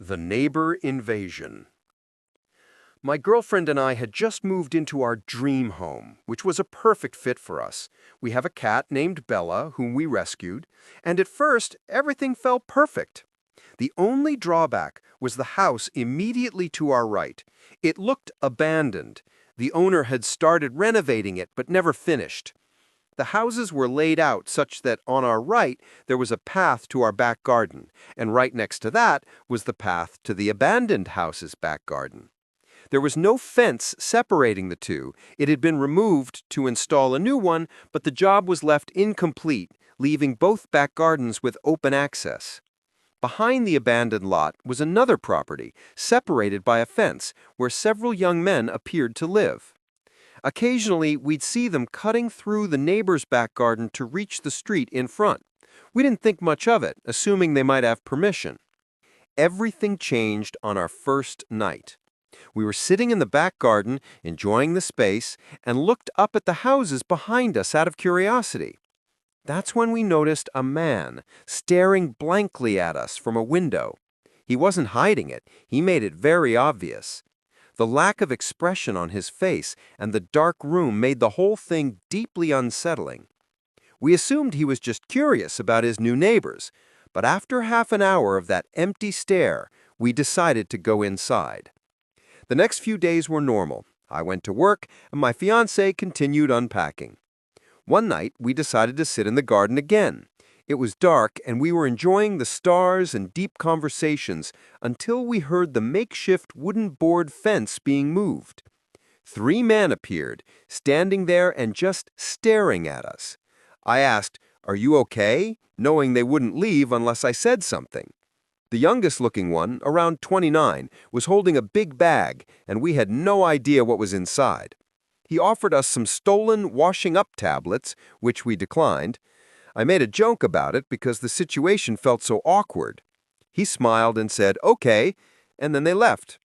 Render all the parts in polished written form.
The Neighbor Invasion. My girlfriend and I had just moved into our dream home, which was a perfect fit for us. We have a cat named Bella, whom we rescued, and at first, everything felt perfect. The only drawback was the house immediately to our right. It looked abandoned. The owner had started renovating it but never finished. The houses were laid out such that on our right there was a path to our back garden, and right next to that was the path to the abandoned house's back garden. There was no fence separating the two. It had been removed to install a new one, but the job was left incomplete, leaving both back gardens with open access. Behind the abandoned lot was another property, separated by a fence, where several young men appeared to live. Occasionally, we'd see them cutting through the neighbor's back garden to reach the street in front. We didn't think much of it, assuming they might have permission. Everything changed on our first night. We were sitting in the back garden, enjoying the space, and looked up at the houses behind us out of curiosity. That's when we noticed a man staring blankly at us from a window. He wasn't hiding it. He made it very obvious. The lack of expression on his face and the dark room made the whole thing deeply unsettling. We assumed he was just curious about his new neighbors, but after half an hour of that empty stare, we decided to go inside. The next few days were normal. I went to work, and my fiancée continued unpacking. One night, we decided to sit in the garden again. It was dark, and we were enjoying the stars and deep conversations until we heard the makeshift wooden board fence being moved. 3 men appeared, standing there and just staring at us. I asked, "Are you okay?" knowing they wouldn't leave unless I said something. The youngest-looking one, around 29, was holding a big bag, and we had no idea what was inside. He offered us some stolen washing-up tablets, which we declined. I made a joke about it because the situation felt so awkward. He smiled and said, "Okay," and then they left.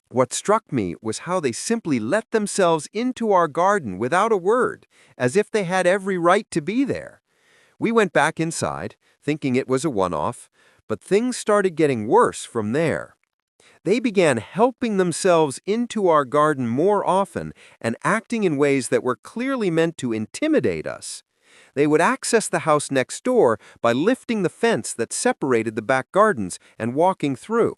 What struck me was how they simply let themselves into our garden without a word, as if they had every right to be there. We went back inside, thinking it was a one-off, but things started getting worse from there. They began helping themselves into our garden more often and acting in ways that were clearly meant to intimidate us. They would access the house next door by lifting the fence that separated the back gardens and walking through.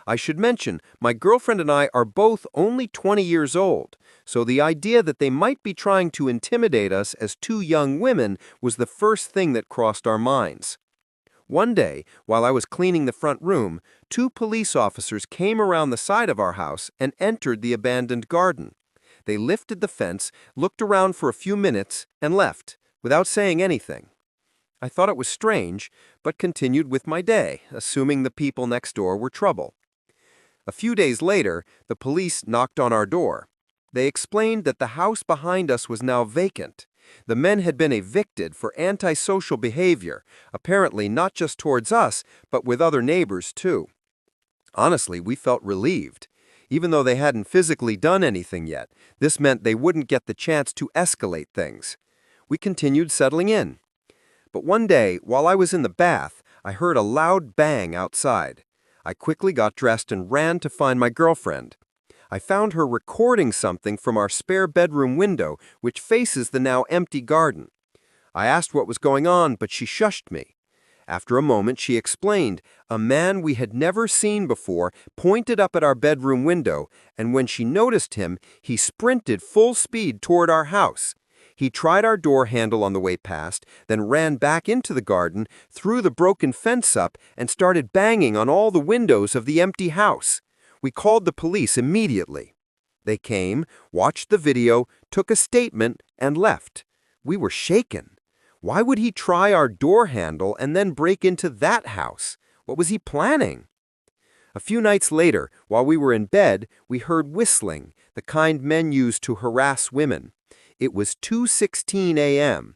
I should mention, my girlfriend and I are both only 20 years old, so the idea that they might be trying to intimidate us as 2 young women was the first thing that crossed our minds. One day, while I was cleaning the front room, 2 police officers came around the side of our house and entered the abandoned garden. They lifted the fence, looked around for a few minutes, and left, without saying anything. I thought it was strange, but continued with my day, assuming the people next door were trouble. A few days later, the police knocked on our door. They explained that the house behind us was now vacant. The men had been evicted for antisocial behavior, apparently not just towards us, but with other neighbors too. Honestly, we felt relieved. Even though they hadn't physically done anything yet, this meant they wouldn't get the chance to escalate things. We continued settling in. But one day, while I was in the bath, I heard a loud bang outside. I quickly got dressed and ran to find my girlfriend. I found her recording something from our spare bedroom window, which faces the now empty garden. I asked what was going on, but she shushed me. After a moment, she explained a man we had never seen before pointed up at our bedroom window, and when she noticed him, he sprinted full speed toward our house. He tried our door handle on the way past, then ran back into the garden, threw the broken fence up, and started banging on all the windows of the empty house. We called the police immediately. They came, watched the video, took a statement, and left. We were shaken. Why would he try our door handle and then break into that house? What was he planning? A few nights later, while we were in bed, we heard whistling, the kind men use to harass women. It was 2:16 a.m.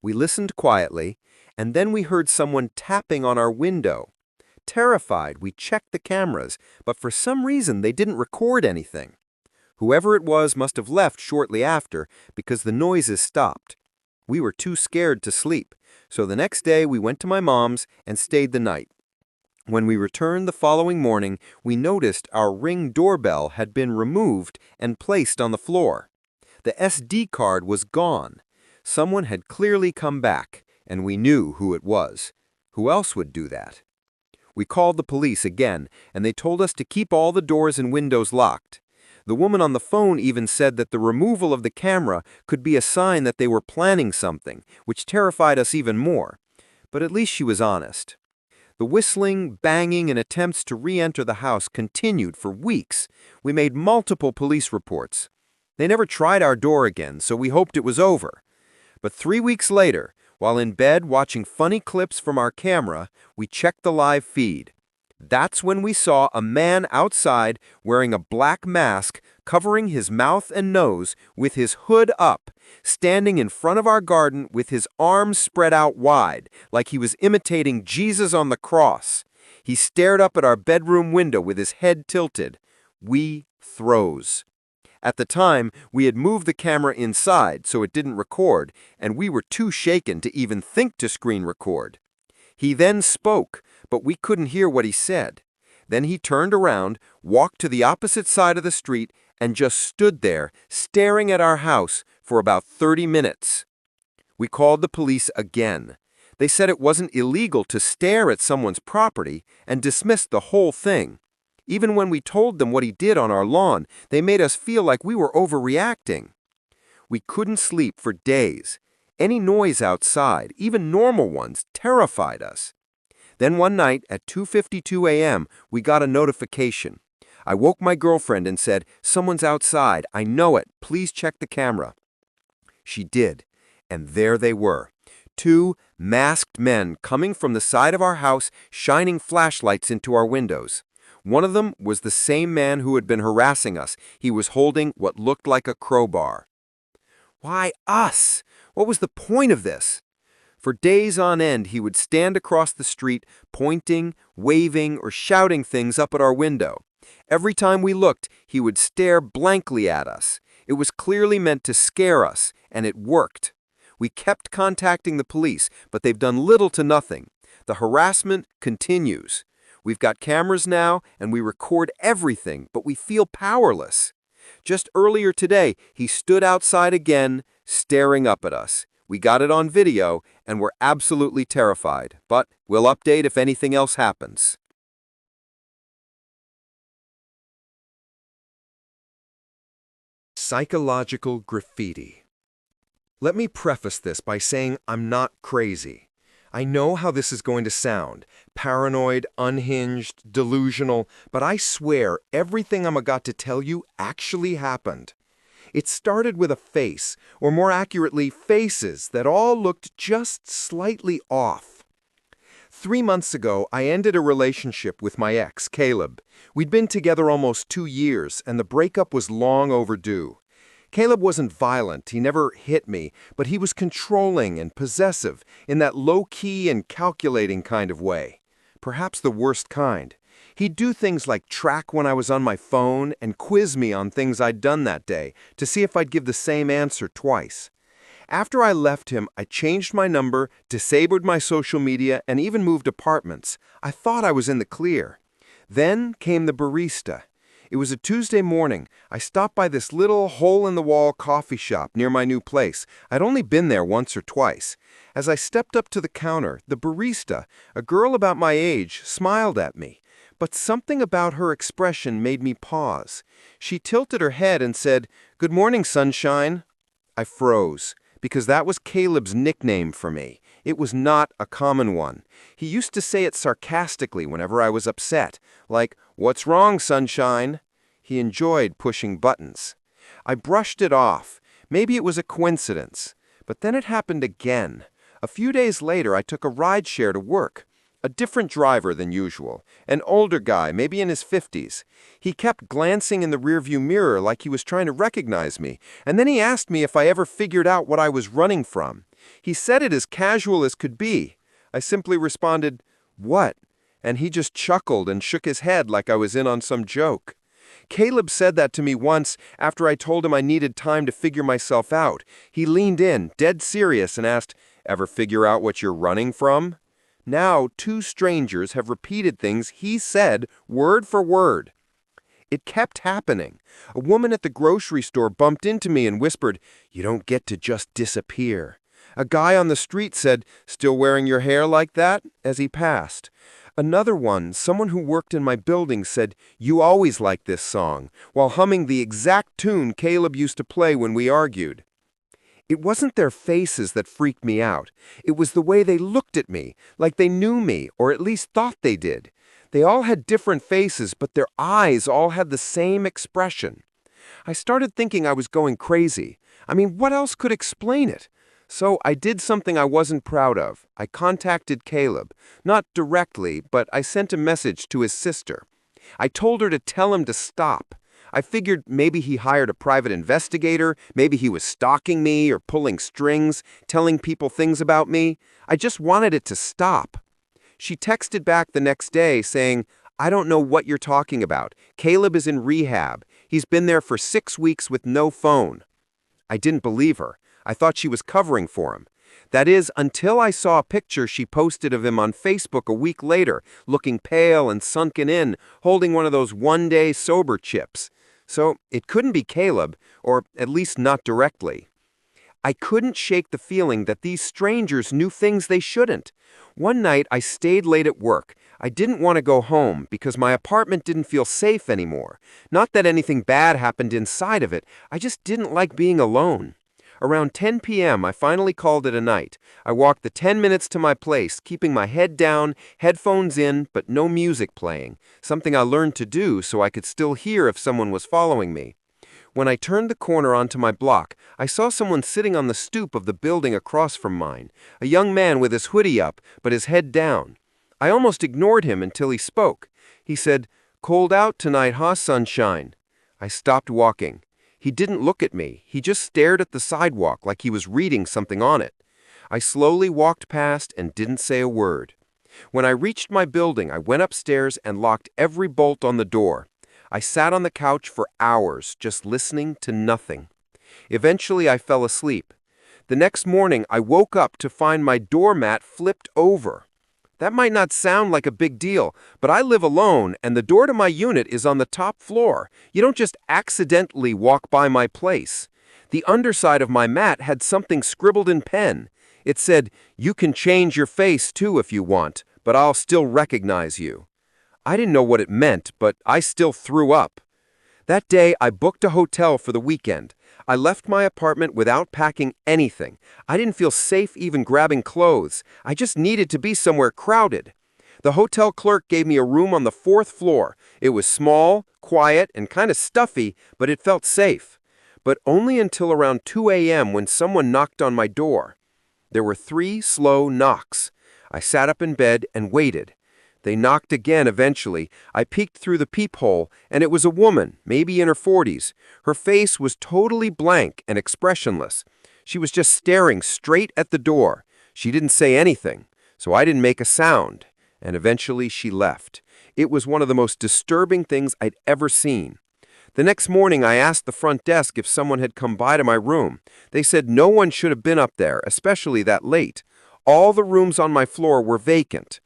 We listened quietly, and then we heard someone tapping on our window. Terrified, we checked the cameras, but for some reason they didn't record anything. Whoever it was must have left shortly after because the noises stopped. We were too scared to sleep, so the next day we went to my mom's and stayed the night. When we returned the following morning, we noticed our Ring doorbell had been removed and placed on the floor. The SD card was gone. Someone had clearly come back, and we knew who it was. Who else would do that? We called the police again, and they told us to keep all the doors and windows locked. The woman on the phone even said that the removal of the camera could be a sign that they were planning something, which terrified us even more. But at least she was honest. The whistling, banging, and attempts to re-enter the house continued for weeks. We made multiple police reports. They never tried our door again, so we hoped it was over. But 3 weeks later, while in bed watching funny clips from our camera, we checked the live feed. That's when we saw a man outside wearing a black mask covering his mouth and nose with his hood up, standing in front of our garden with his arms spread out wide, like he was imitating Jesus on the cross. He stared up at our bedroom window with his head tilted. We froze. At the time, we had moved the camera inside so it didn't record, and we were too shaken to even think to screen record. He then spoke, but we couldn't hear what he said. Then he turned around, walked to the opposite side of the street, and just stood there, staring at our house for about 30 minutes. We called the police again. They said it wasn't illegal to stare at someone's property and dismissed the whole thing. Even when we told them what he did on our lawn, they made us feel like we were overreacting. We couldn't sleep for days. Any noise outside, even normal ones, terrified us. Then one night at 2:52 a.m., we got a notification. I woke my girlfriend and said, "Someone's outside. I know it. Please check the camera." She did, and there they were. 2 masked men coming from the side of our house, shining flashlights into our windows. One of them was the same man who had been harassing us. He was holding what looked like a crowbar. Why us? What was the point of this? For days on end, he would stand across the street, pointing, waving, or shouting things up at our window. Every time we looked, he would stare blankly at us. It was clearly meant to scare us, and it worked. We kept contacting the police, but they've done little to nothing. The harassment continues. We've got cameras now, and we record everything, but we feel powerless. Just earlier today, he stood outside again, staring up at us. We got it on video, and we're absolutely terrified, but we'll update if anything else happens. Psychological graffiti. Let me preface this by saying I'm not crazy. I know how this is going to sound, paranoid, unhinged, delusional, but I swear everything I'm about to tell you actually happened. It started with a face, or more accurately, faces that all looked just slightly off. 3 months ago, I ended a relationship with my ex, Caleb. We'd been together almost 2 years, and the breakup was long overdue. Caleb wasn't violent, he never hit me, but he was controlling and possessive in that low-key and calculating kind of way. Perhaps the worst kind. He'd do things like track when I was on my phone and quiz me on things I'd done that day to see if I'd give the same answer twice. After I left him, I changed my number, disabled my social media, and even moved apartments. I thought I was in the clear. Then came the barista. It was a Tuesday morning. I stopped by this little hole-in-the-wall coffee shop near my new place. I'd only been there once or twice. As I stepped up to the counter, the barista, a girl about my age, smiled at me. But something about her expression made me pause. She tilted her head and said, "Good morning, sunshine." I froze, because that was Caleb's nickname for me. It was not a common one. He used to say it sarcastically whenever I was upset, like, "What's wrong, sunshine?" He enjoyed pushing buttons. I brushed it off. Maybe it was a coincidence. But then it happened again. A few days later, I took a rideshare to work. A different driver than usual. An older guy, maybe in his 50s. He kept glancing in the rearview mirror like he was trying to recognize me, and then he asked me if I ever figured out what I was running from. He said it as casual as could be. I simply responded, "What?" And he just chuckled and shook his head like I was in on some joke. Caleb said that to me once after I told him I needed time to figure myself out. He leaned in, dead serious, and asked, "Ever figure out what you're running from?" Now, two strangers have repeated things he said word for word. It kept happening. A woman at the grocery store bumped into me and whispered, "You don't get to just disappear." A guy on the street said, "Still wearing your hair like that?" as he passed. Another one, someone who worked in my building, said, "You always like this song," while humming the exact tune Caleb used to play when we argued. It wasn't their faces that freaked me out. It was the way they looked at me, like they knew me, or at least thought they did. They all had different faces, but their eyes all had the same expression. I started thinking I was going crazy. I mean, what else could explain it? So I did something I wasn't proud of. I contacted Caleb. Not directly, but I sent a message to his sister. I told her to tell him to stop. I figured maybe he hired a private investigator, maybe he was stalking me or pulling strings, telling people things about me. I just wanted it to stop. She texted back the next day saying, "I don't know what you're talking about. Caleb is in rehab. He's been there for 6 weeks with no phone." I didn't believe her. I thought she was covering for him. That is, until I saw a picture she posted of him on Facebook a week later, looking pale and sunken in, holding one of those one-day sober chips. So it couldn't be Caleb, or at least not directly. I couldn't shake the feeling that these strangers knew things they shouldn't. One night, I stayed late at work. I didn't want to go home because my apartment didn't feel safe anymore. Not that anything bad happened inside of it. I just didn't like being alone. Around 10 p.m., I finally called it a night. I walked the 10 minutes to my place, keeping my head down, headphones in, but no music playing, something I learned to do so I could still hear if someone was following me. When I turned the corner onto my block, I saw someone sitting on the stoop of the building across from mine, a young man with his hoodie up, but his head down. I almost ignored him until he spoke. He said, "Cold out tonight, huh, sunshine?" I stopped walking. He didn't look at me. He just stared at the sidewalk like he was reading something on it. I slowly walked past and didn't say a word. When I reached my building, I went upstairs and locked every bolt on the door. I sat on the couch for hours, just listening to nothing. Eventually, I fell asleep. The next morning, I woke up to find my doormat flipped over. That might not sound like a big deal, but I live alone, and the door to my unit is on the top floor. You don't just accidentally walk by my place. The underside of my mat had something scribbled in pen. It said, "You can change your face too if you want, but I'll still recognize you." I didn't know what it meant, but I still threw up. That day, I booked a hotel for the weekend. I left my apartment without packing anything. I didn't feel safe even grabbing clothes. I just needed to be somewhere crowded. The hotel clerk gave me a room on the 4th floor. It was small, quiet, and kind of stuffy, but it felt safe. But only until around 2 a.m. when someone knocked on my door. There were 3 slow knocks. I sat up in bed and waited. They knocked again eventually. I peeked through the peephole, and it was a woman, maybe in her 40s. Her face was totally blank and expressionless. She was just staring straight at the door. She didn't say anything, so I didn't make a sound. And eventually she left. It was one of the most disturbing things I'd ever seen. The next morning, I asked the front desk if someone had come by to my room. They said no one should have been up there, especially that late. All the rooms on my floor were vacant.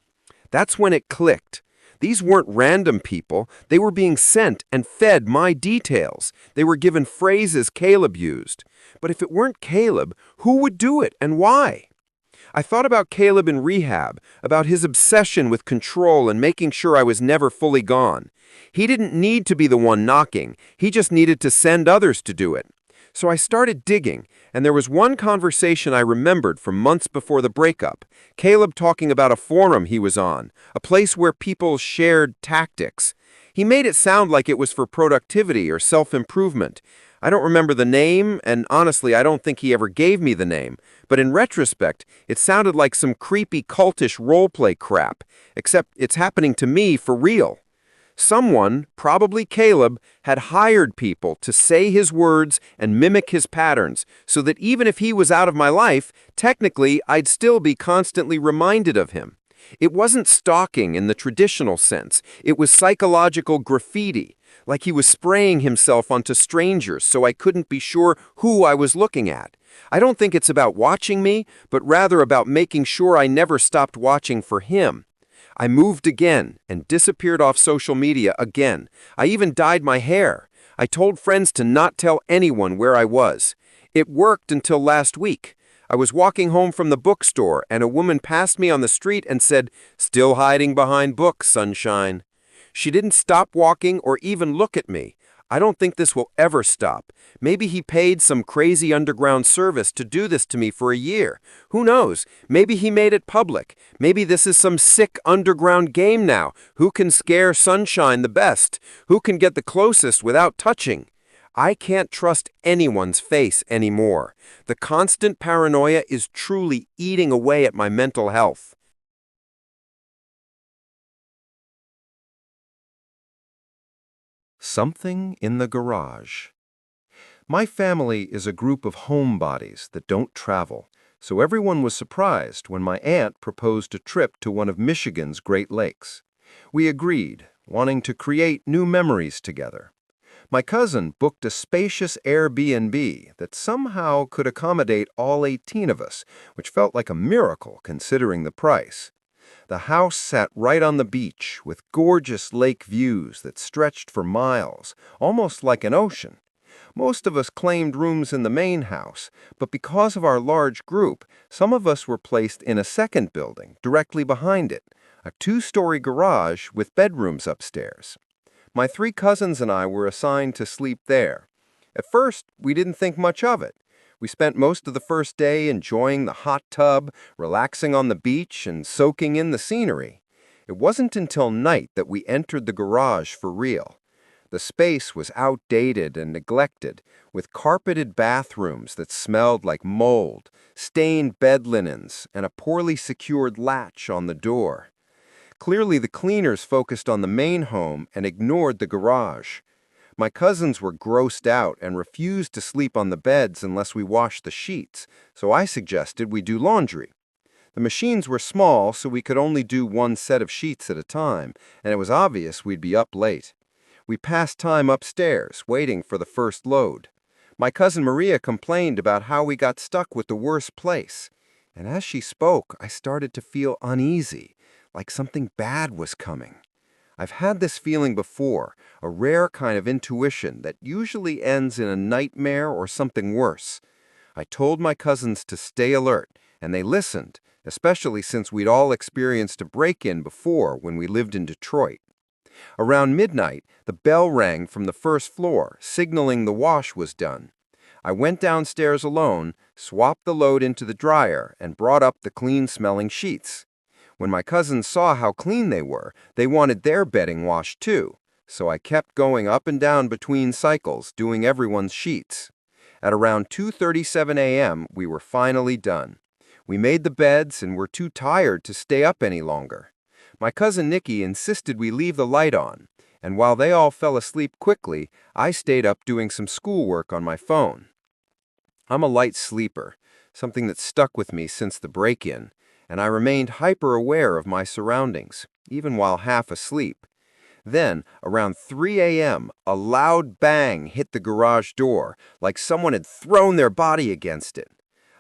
That's when it clicked. These weren't random people. They were being sent and fed my details. They were given phrases Caleb used. But if it weren't Caleb, who would do it and why? I thought about Caleb in rehab, about his obsession with control and making sure I was never fully gone. He didn't need to be the one knocking. He just needed to send others to do it. So I started digging, and there was one conversation I remembered from months before the breakup. Caleb talking about a forum he was on, a place where people shared tactics. He made it sound like it was for productivity or self-improvement. I don't remember the name, and honestly, I don't think he ever gave me the name. But in retrospect, it sounded like some creepy cultish roleplay crap, except it's happening to me for real. Someone, probably Caleb, had hired people to say his words and mimic his patterns, so that even if he was out of my life, technically I'd still be constantly reminded of him. It wasn't stalking in the traditional sense. It was psychological graffiti, like he was spraying himself onto strangers so I couldn't be sure who I was looking at. I don't think it's about watching me, but rather about making sure I never stopped watching for him. I moved again and disappeared off social media again. I even dyed my hair. I told friends to not tell anyone where I was. It worked until last week. I was walking home from the bookstore and a woman passed me on the street and said, "Still hiding behind books, sunshine." She didn't stop walking or even look at me. I don't think this will ever stop. Maybe he paid some crazy underground service to do this to me for a year. Who knows? Maybe he made it public. Maybe this is some sick underground game now. Who can scare sunshine the best? Who can get the closest without touching? I can't trust anyone's face anymore. The constant paranoia is truly eating away at my mental health. Something in the garage. My family is a group of homebodies that don't travel, so everyone was surprised when my aunt proposed a trip to one of Michigan's Great Lakes. We agreed, wanting to create new memories together. My cousin booked a spacious Airbnb that somehow could accommodate all 18 of us, which felt like a miracle considering the price. The house sat right on the beach with gorgeous lake views that stretched for miles, almost like an ocean. Most of us claimed rooms in the main house, but because of our large group, some of us were placed in a second building directly behind it, a two-story garage with bedrooms upstairs. My three cousins and I were assigned to sleep there. At first, we didn't think much of it. We spent most of the first day enjoying the hot tub, relaxing on the beach, and soaking in the scenery. It wasn't until night that we entered the garage for real. The space was outdated and neglected, with carpeted bathrooms that smelled like mold, stained bed linens, and a poorly secured latch on the door. Clearly, the cleaners focused on the main home and ignored the garage. My cousins were grossed out and refused to sleep on the beds unless we washed the sheets, so I suggested we do laundry. The machines were small, so we could only do one set of sheets at a time, and it was obvious we'd be up late. We passed time upstairs, waiting for the first load. My cousin Maria complained about how we got stuck with the worst place, and as she spoke, I started to feel uneasy, like something bad was coming. I've had this feeling before, a rare kind of intuition that usually ends in a nightmare or something worse. I told my cousins to stay alert, and they listened, especially since we'd all experienced a break-in before when we lived in Detroit. Around midnight, the bell rang from the first floor, signaling the wash was done. I went downstairs alone, swapped the load into the dryer, and brought up the clean-smelling sheets. When my cousins saw how clean they were, they wanted their bedding washed too, so I kept going up and down between cycles, doing everyone's sheets. At around 2:37 a.m., we were finally done. We made the beds and were too tired to stay up any longer. My cousin Nikki insisted we leave the light on, and while they all fell asleep quickly, I stayed up doing some schoolwork on my phone. I'm a light sleeper, something that stuck with me since the break-in, and I remained hyper-aware of my surroundings, even while half asleep. Then, around 3 a.m., a loud bang hit the garage door, like someone had thrown their body against it.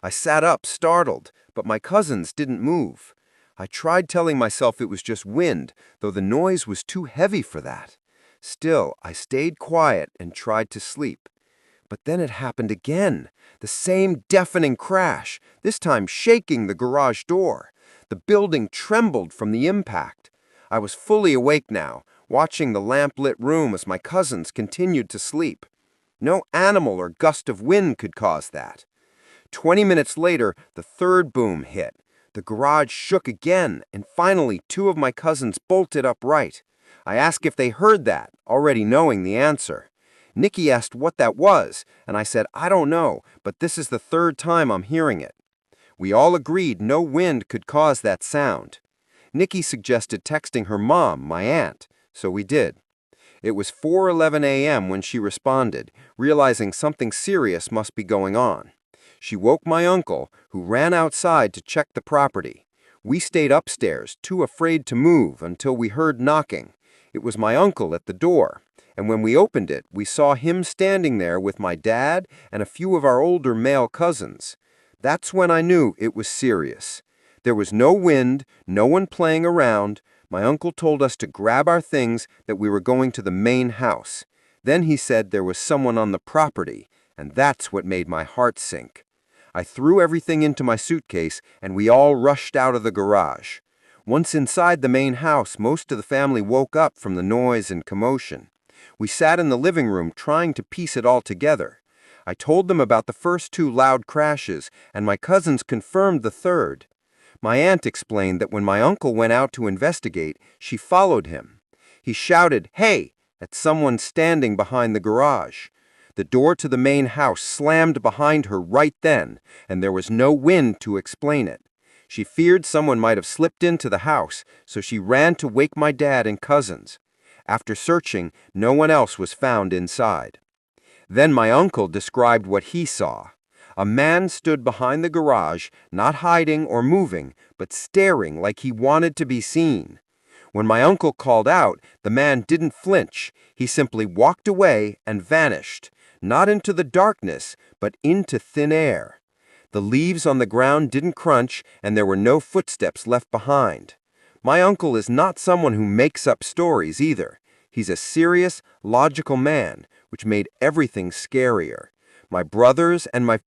I sat up, startled, but my cousins didn't move. I tried telling myself it was just wind, though the noise was too heavy for that. Still, I stayed quiet and tried to sleep. But then it happened again, the same deafening crash, this time shaking the garage door. The building trembled from the impact. I was fully awake now, watching the lamp-lit room as my cousins continued to sleep. No animal or gust of wind could cause that. 20 minutes later, the third boom hit. The garage shook again, and finally 2 of my cousins bolted upright. I asked if they heard that, already knowing the answer. Nikki asked what that was, and I said, I don't know, but this is the 3rd time I'm hearing it. We all agreed no wind could cause that sound. Nikki suggested texting her mom, my aunt, so we did. It was 4:11 a.m. when she responded, realizing something serious must be going on. She woke my uncle, who ran outside to check the property. We stayed upstairs, too afraid to move until we heard knocking. It was my uncle at the door, and when we opened it, we saw him standing there with my dad and a few of our older male cousins. That's when I knew it was serious. There was no wind, no one playing around. My uncle told us to grab our things, that we were going to the main house. Then he said there was someone on the property, and that's what made my heart sink. I threw everything into my suitcase, and we all rushed out of the garage. Once inside the main house, most of the family woke up from the noise and commotion. We sat in the living room trying to piece it all together. I told them about the first 2 loud crashes, and my cousins confirmed the third. My aunt explained that when my uncle went out to investigate, she followed him. He shouted, "Hey!" at someone standing behind the garage. The door to the main house slammed behind her right then, and there was no wind to explain it. She feared someone might have slipped into the house, so she ran to wake my dad and cousins. After searching, no one else was found inside. Then my uncle described what he saw. A man stood behind the garage, not hiding or moving, but staring like he wanted to be seen. When my uncle called out, the man didn't flinch. He simply walked away and vanished, not into the darkness, but into thin air. The leaves on the ground didn't crunch, and there were no footsteps left behind. My uncle is not someone who makes up stories either. He's a serious, logical man, which made everything scarier. My brothers and my